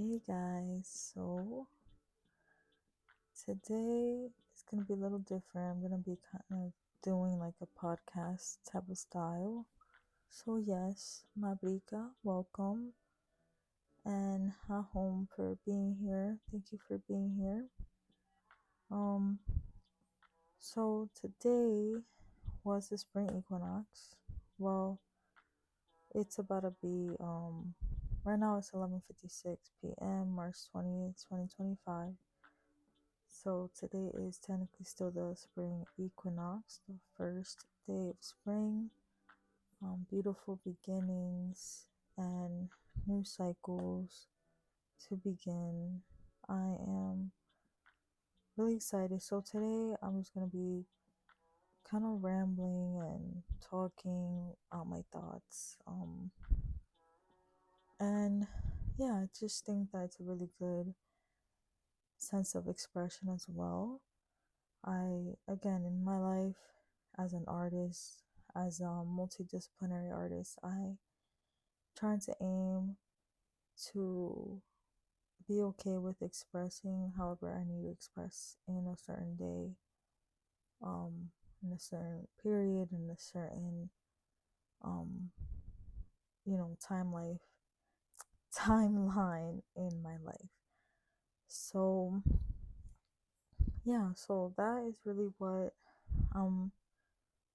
Hey guys, so today is gonna be a little different. I'm gonna be kind of doing like a podcast type of style. So yes, Mabrika, welcome, and ha home for being here. Thank you for being here. Um, so today was the spring equinox. Well, it's about to be right now it's 11:56 p.m. March 20th, 2025. So today is technically still the spring equinox, the first day of spring. Beautiful beginnings and new cycles to begin. I am really excited. So today I'm just gonna be kind of rambling and talking out my thoughts. And yeah, I just think that it's a really good sense of expression as well. Again, in my life as an artist, as a multidisciplinary artist, I trying to aim to be okay with expressing however I need to express in a certain day, in a certain period, in a certain, um, time life, timeline in my life. So, yeah, so that is really what I'm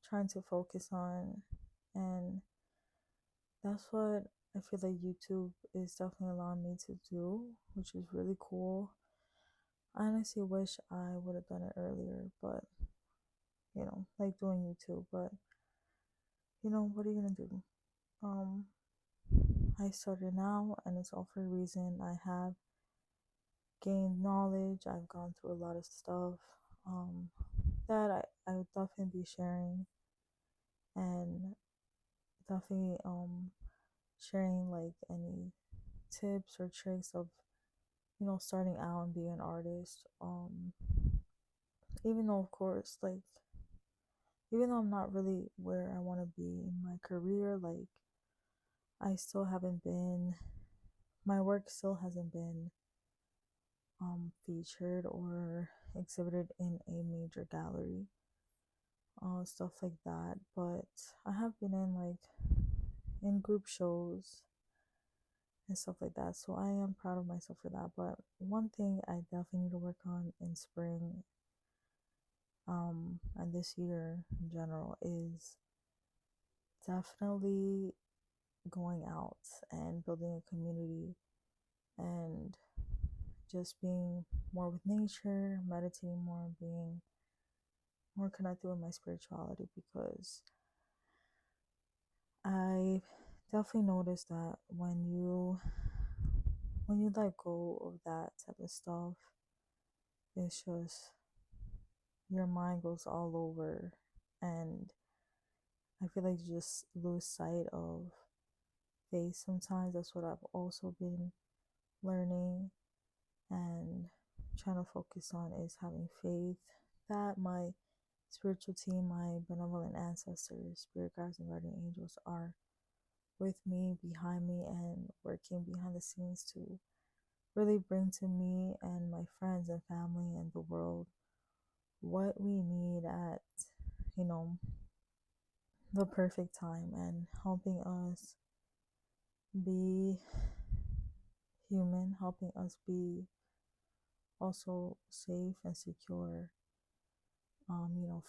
trying to focus on. And that's what I feel like YouTube is definitely allowing me to do, which is really cool. I honestly wish I would have done it earlier, but like doing YouTube, but what are you gonna do? Um, I started now, and it's all for a reason. I have gained knowledge. I've gone through a lot of stuff, that I would definitely be sharing, and definitely sharing like any tips or tricks of starting out and being an artist. Even though, of course, like, even though I'm not really where I want to be in my career, like, I still haven't been, my work still hasn't been featured or exhibited in a major gallery, stuff like that. But I have been in, like, in group shows and stuff like that. So I am proud of myself for that. But one thing I definitely need to work on in spring, and this year in general, is definitely going out and building a community and just being more with nature, meditating more, being more connected with my spirituality, because I definitely noticed that when you let go of that type of stuff, it's just your mind goes all over, and I feel like you just lose sight of faith sometimes. That's what I've also been learning and trying to focus on, is having faith that my spiritual team, my benevolent ancestors, spirit guides, and guardian angels are with me, behind me, and working behind the scenes to really bring to me and my friends and family and the world what we need at, you know, the perfect time, and helping us be human, helping us be also safe and secure,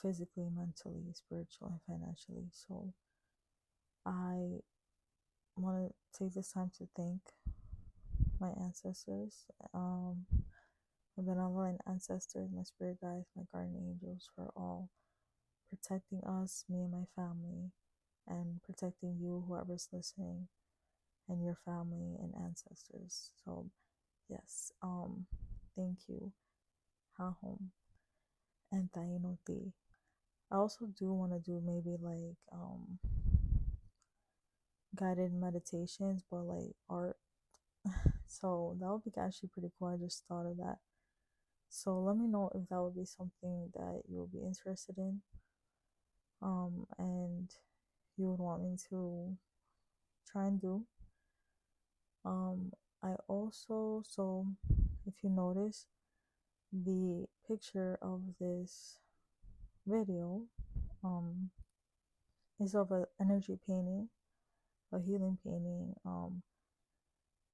physically, mentally, spiritually, and financially. So I want to take this time to thank my ancestors, my benevolent ancestors, my spirit guides, my guardian angels, for all protecting us, me and my family, and protecting you, whoever's listening, and your family and ancestors. So yes, thank you, ha home, and Taino. I also do want to do maybe like guided meditations, but like art. So that would be actually pretty cool. I just thought of that. So let me know if that would be something that you would be interested in. And you would want me to try and do. Um, I also, so if you notice, the picture of this video is of an energy painting, a healing painting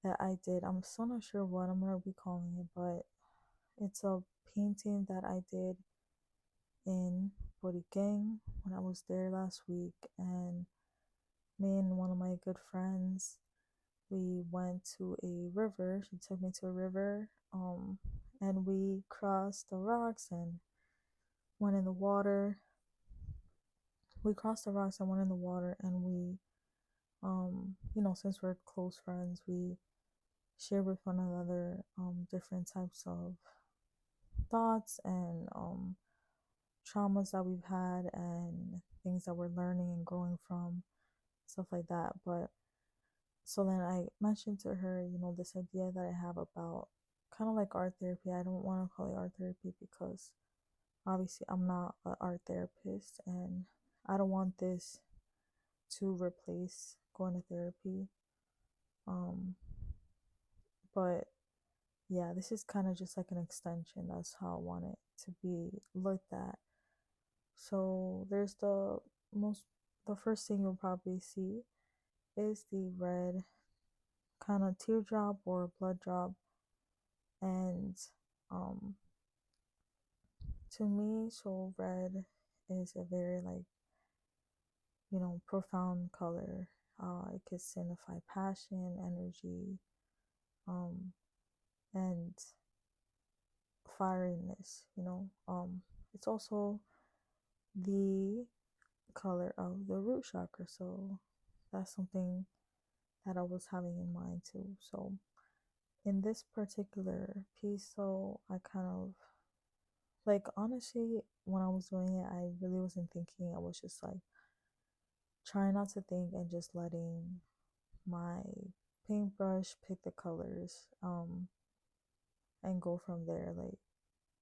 that I did. I'm still not sure what I'm gonna be calling it, but it's a painting that I did in Boriken when I was there last week, and me and one of my good friends, we went to a river. She took me to a river, and we crossed the rocks and went in the water. We crossed the rocks and went in the water, and we, since we're close friends, we share with one another different types of thoughts and traumas that we've had and things that we're learning and growing from, stuff like that. But so then I mentioned to her, this idea that I have about kind of like art therapy. I don't want to call it art therapy because obviously I'm not an art therapist, and I don't want this to replace going to therapy. But yeah, this is kind of just like an extension. That's how I want it to be looked at. So there's the first thing you'll probably see is the red kind of teardrop or blood drop. And um to me, so red is a very like, profound color. It could signify passion, energy, and fieriness, it's also the color of the root chakra. So that's something that I was having in mind too. So in this particular piece, so I kind of like, honestly, when I was doing it, I really wasn't thinking. I was just like trying not to think and just letting my paintbrush pick the colors and go from there. Like,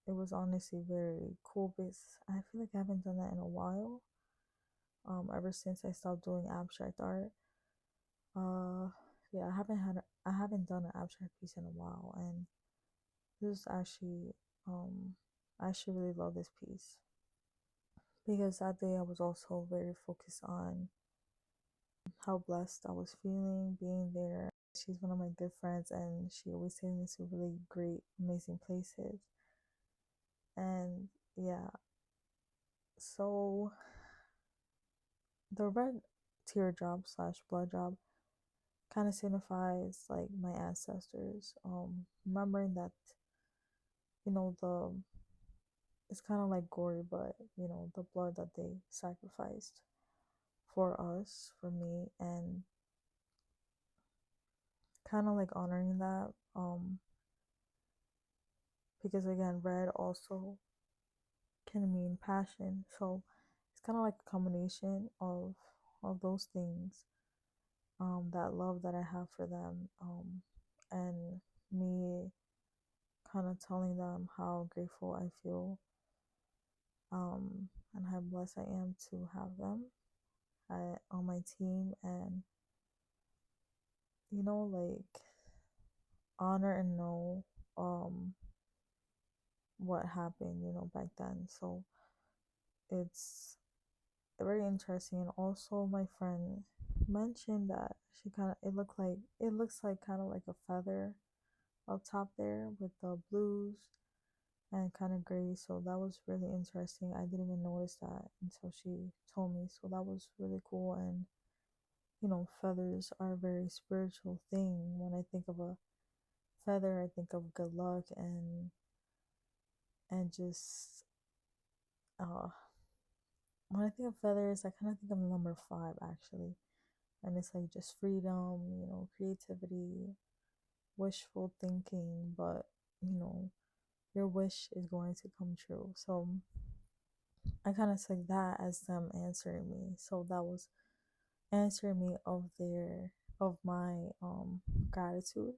it was honestly very cool because I feel like I haven't done that in a while. Ever since I stopped doing abstract art. Yeah, I haven't done an abstract piece in a while, and this is actually I actually really love this piece because that day I was also very focused on how blessed I was feeling being there. She's one of my good friends, and she always takes me to really great, amazing places. And yeah, so the red teardrop slash blood drop kind of signifies like my ancestors. Remembering that, the it's kind of like gory, but the blood that they sacrificed for us, for me, and kind of like honoring that. Because again, red also can mean passion, so it's kind of like a combination of those things. That love that I have for them, and me kind of telling them how grateful I feel, and how blessed I am to have them on my team, and like honor and know what happened, back then. So it's very interesting. And also my friend mentioned that she kind of it looks like kind of like a feather up top there with the blues and kind of gray. So that was really interesting. I didn't even notice that until she told me. So that was really cool. And feathers are a very spiritual thing. When I think of a feather, I think of good luck and just uh when I think of feathers, I kind of think of number 5 actually. And it's like just freedom, creativity, wishful thinking, but your wish is going to come true. So I kind of took that as them answering me. So that was answering me of my gratitude.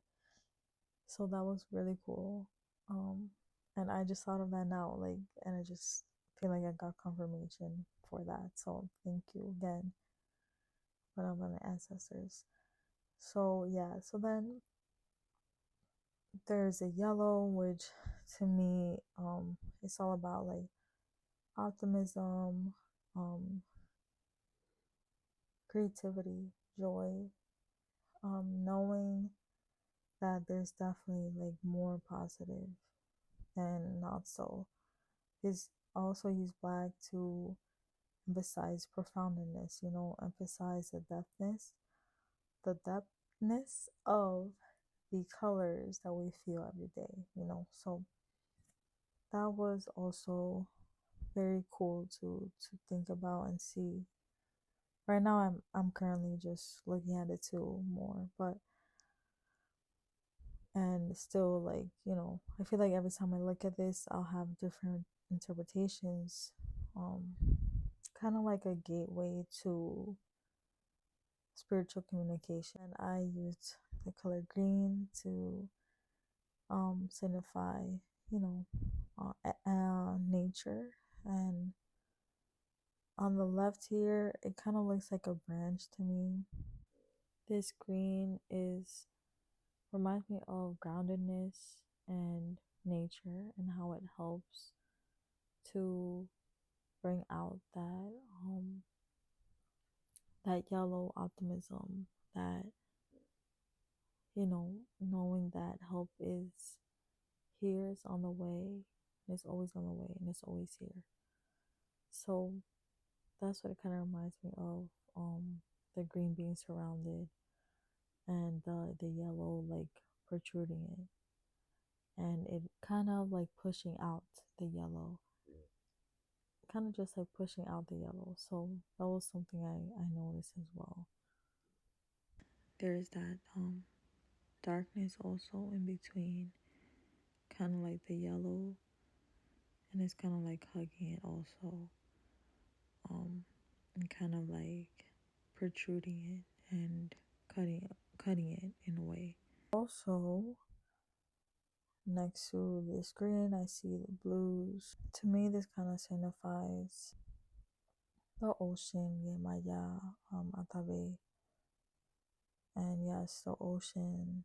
So that was really cool. And I just thought of that now, like, and I just feel like I got confirmation for that. So thank you again, one of my ancestors. So yeah, so then there's a yellow, which to me, it's all about like optimism, um, creativity, joy, knowing that there's definitely like more positive than not so. Is also use black to emphasize profoundness, emphasize the depthness of the colors that we feel every day. So that was also very cool to think about and see. Right now I'm currently just looking at it too more, but and still like, I feel like every time I look at this I'll have different interpretations. Um Kind of like a gateway to spiritual communication. I used the color green to signify, you know, nature. And on the left here, it kind of looks like a branch to me. This green is reminds me of groundedness and nature and how it helps to bring out that yellow optimism, that knowing that help is here, it's on the way, and it's always on the way, and it's always here. So that's what it kind of reminds me of. The green being surrounded, and the yellow like protruding it, and it kind of like pushing out the yellow, kind of just like pushing out the yellow. So that was something I noticed as well. There's that darkness also in between, kind of like the yellow, and it's kind of like hugging it also, and kind of like protruding it and cutting it in a way. Also, next to this green, I see the blues. To me, this kind of signifies the ocean, Yemaya, Atabe, and yes, the ocean,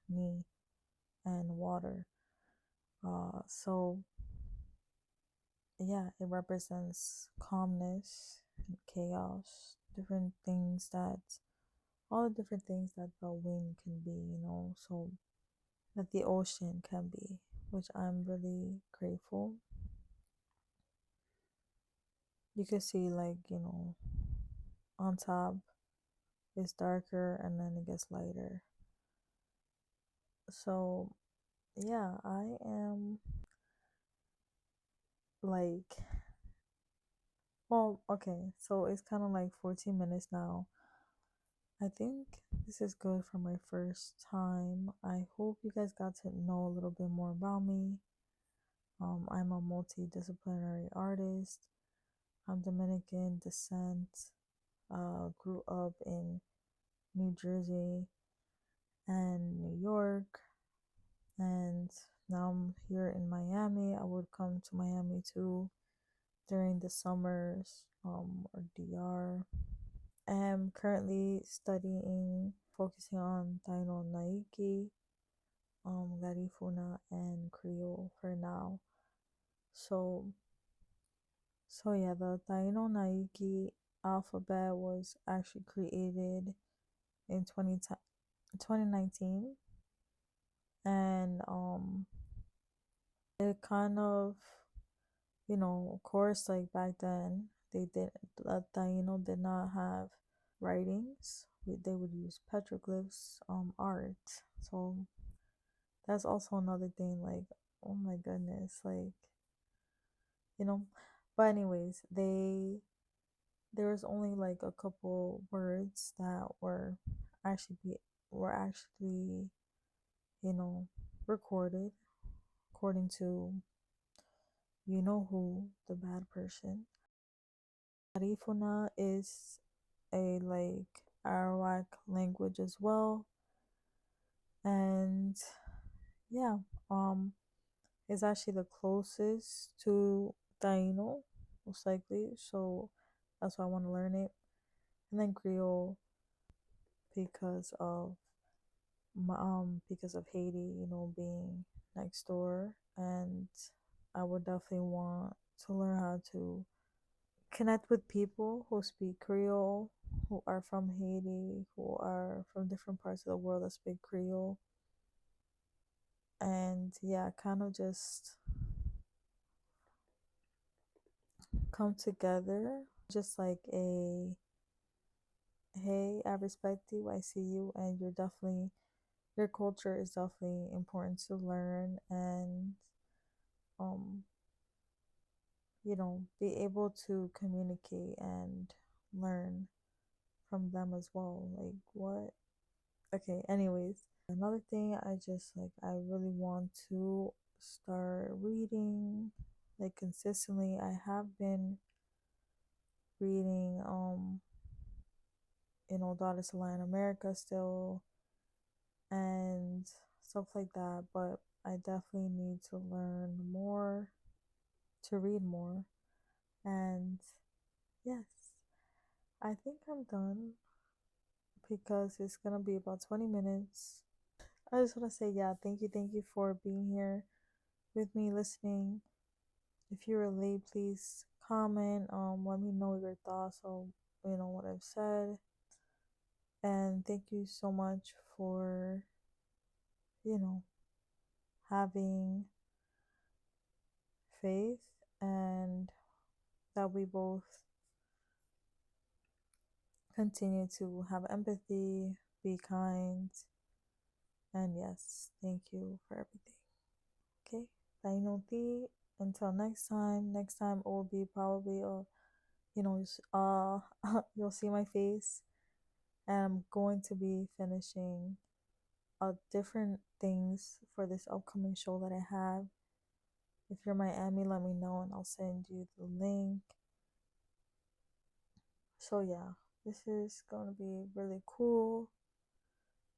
Ni, and water. So yeah, it represents calmness and chaos, different things that, all the different things that the wind can be, so that the ocean can be, which I'm really grateful. You can see, like, on top it's darker and then it gets lighter. So yeah, I am like, well, okay, so it's kind of like 14 minutes now. I think this is good for my first time. I hope you guys got to know a little bit more about me. I'm a multidisciplinary artist. I'm Dominican descent. Grew up in New Jersey and New York, and now I'm here in Miami. I would come to Miami too during the summers, or DR. I'm currently studying, focusing on Taino Naiki, Garifuna, and Creole for now. So yeah, the Taino Naiki alphabet was actually created in 2019, and it kind of, of course, like back then the Taino did not have writings. They would use petroglyphs, art. So that's also another thing, like, oh my goodness, like, you know but anyways, there was only like a couple words that actually were actually, recorded according to who, the bad person. Arifuna is a like Arawak language as well, and yeah, it's actually the closest to Taino, most likely. So that's why I want to learn it. And then Creole, because of because of Haiti, being next door, and I would definitely want to learn how to connect with people who speak Creole, who are from Haiti, who are from different parts of the world that speak Creole. And yeah, kind of just come together, just like a hey, I respect you, I see you, and your culture is definitely important to learn and um be able to communicate and learn from them as well. Like, what? Okay, anyways, another thing I really want to start reading like consistently. I have been reading Daughters of Latin America still and stuff like that, but I definitely need to learn more, to read more. And yes, I think I'm done because it's gonna be about 20 minutes. I just want to say, yeah, thank you for being here with me listening. If you were late, please comment. Let me know your thoughts on what I've said. And thank you so much for you know having faith and that we both continue to have empathy, be kind, and yes, thank you for everything. Okay, Taino tea. Until next time. Next time it will be probably you'll see my face, and I'm going to be finishing different things for this upcoming show that I have. If you're Miami, let me know and I'll send you the link. So yeah, this is going to be really cool.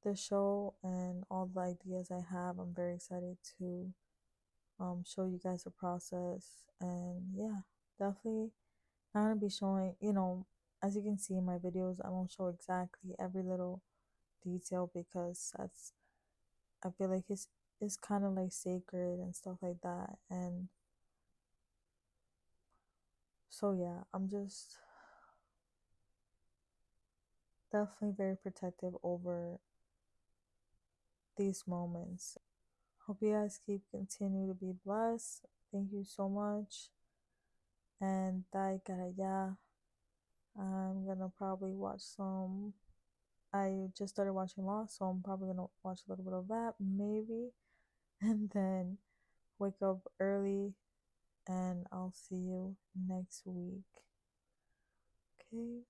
The show and all the ideas I have, I'm very excited to show you guys the process. And yeah, definitely I'm gonna be showing, as you can see in my videos, I don't show exactly every little detail because I feel like it's kind of like sacred and stuff like that. And so yeah, I'm just definitely very protective over these moments. Hope you guys continue to be blessed. Thank you so much. And dai karaya. I'm gonna probably watch some. I just started watching Lost, so I'm probably gonna watch a little bit of that, maybe, and then wake up early. And I'll see you next week. Okay,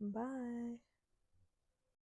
bye.